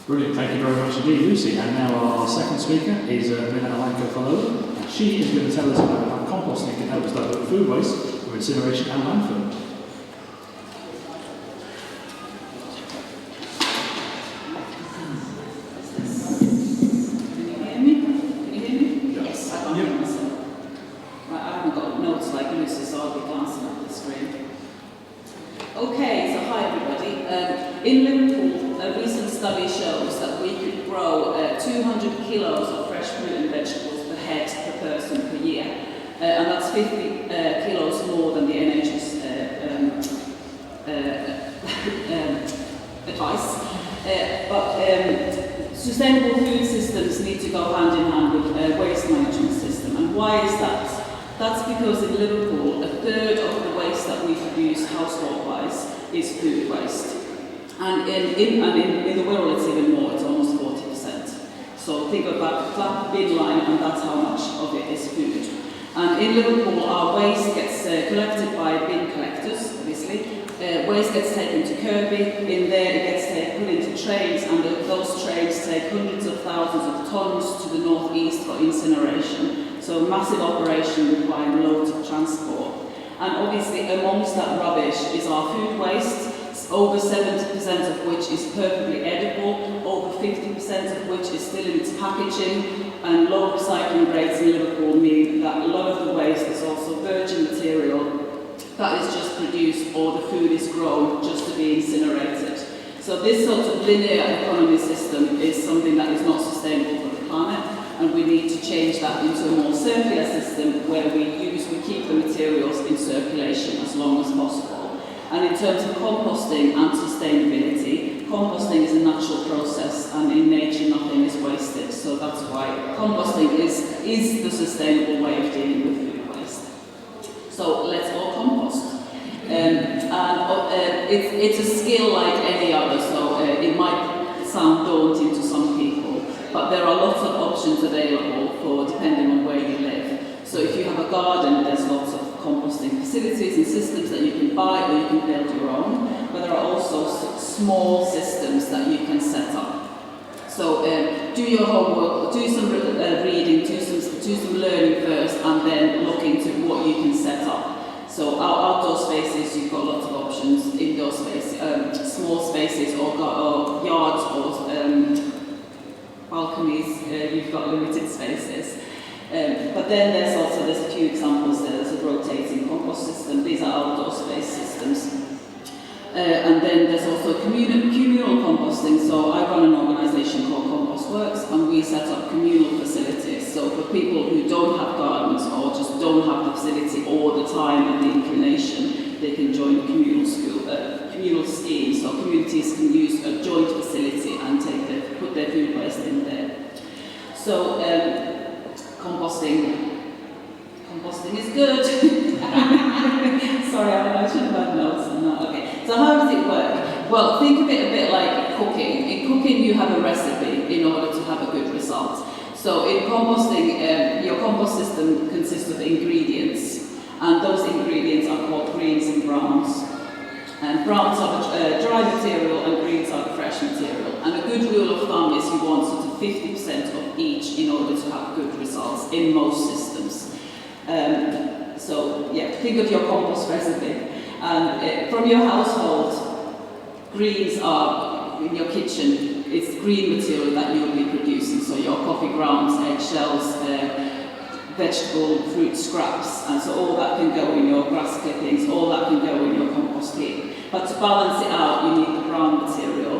Brilliant, thank you very much indeed, Lucy. And now our second speaker is Minna Alanko-Falola, and she is going to tell us about how composting can help us divert food waste from incineration and landfill. Okay, so hi everybody. In Liverpool, a recent study shows that we could grow 200 kilos of fresh fruit and vegetables per head per person per year, and that's 50 kilos more than the NHS advice. But sustainable food systems need to go hand in hand with waste management system. And why is that? That's because in Liverpool, a third of the waste that we produce household-wise is food waste. And in the world it's even more, it's almost 40%. So think about the flat bin line, and that's how much of it is food. And in Liverpool, our waste gets collected by bin collectors, obviously. Waste gets taken to Kirby. In there it gets put into trains, and those trains take hundreds of thousands of tonnes to the northeast for incineration. So massive operation requiring loads of transport. And obviously amongst that rubbish is our food waste, over 70% of which is perfectly edible, over 50% of which is still in its packaging, and low recycling rates in Liverpool mean that a lot of the waste is also virgin material that is just produced, or the food is grown just to be incinerated. So this sort of linear economy system is something that is not sustainable for the planet, and we need to change that into a more circular system where we keep the materials in circulation as long as possible. And in terms of composting and sustainability, composting is a natural process, and in nature nothing is wasted. So that's why composting is the sustainable way of dealing with food waste. So let's all compost. It's a skill like any other, so it might sound daunting to some people, but there are lots of options available for depending on where you live. So if you have a garden, there's lots of composting facilities and systems that you can buy, or you can build your own, but there are also small systems that you can set up. So do your homework, do some reading, do some learning first, and then look into what you can set up. So our outdoor spaces, you've got lots of options. Indoor spaces, small spaces, or yards, or balconies, you've got limited spaces. But then there's a few examples there. There's a rotating compost system. These are outdoor space systems. And then there's also communal composting. So I run an organisation called Compost Works, and we set up communal facilities. So for people who don't have gardens, or just don't have the facility or the time and the inclination, they can join a communal scheme. So communities can use a joint facility and put their food waste in there. So composting is good. Sorry, I should have had notes on that. Okay. So how does it work? Well, think of it a bit like cooking. In cooking, you have a recipe in order to have a good result. So in composting, your compost system consists of ingredients, and those ingredients are called greens and browns. And browns are the dry material, and greens are the fresh material. And a good rule of thumb is you want sort of 50% of each in order to have good results in most systems. So yeah, think of your compost recipe. And from your household, greens are in your kitchen. It's green material that you'll be producing. So your coffee grounds, eggshells, vegetable, fruit scraps, and so all that can go in your grass clippings, all that can go in your compost heap. But to balance it out, you need the brown material,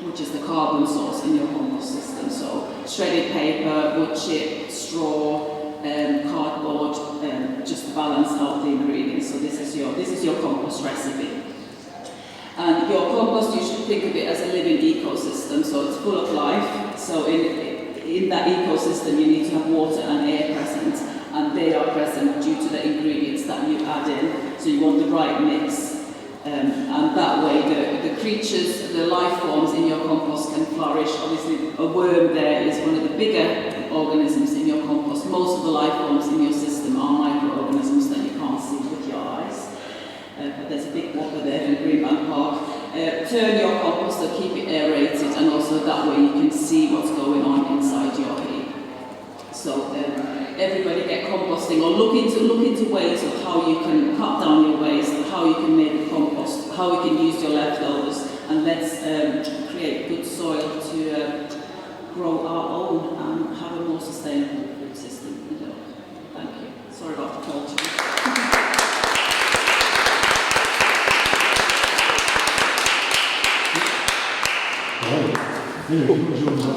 which is the carbon source in your compost system. So shredded paper, wood chip, straw, cardboard, just to balance out the ingredients. So this is your compost recipe. And your compost, you should think of it as a living ecosystem. So it's full of life. So in that ecosystem, you need to have water and air present, and they are present due to the ingredients that you add in. So you want the right mix. And that way the creatures, the life forms in your compost can flourish. Obviously a worm there is one of the bigger organisms in your compost. Most of the life forms in your system are microorganisms that you can't see with your eyes. But there's a big whopper there in Greenbank Park. Turn your compost to keep it aerated, and also that way everybody get composting, or look into ways of how you can cut down your waste, how you can make compost, how you can use your leftovers, and let's create good soil to grow our own and have a more sustainable food system in Europe. Thank you. Sorry about the culture. Right. Anyway,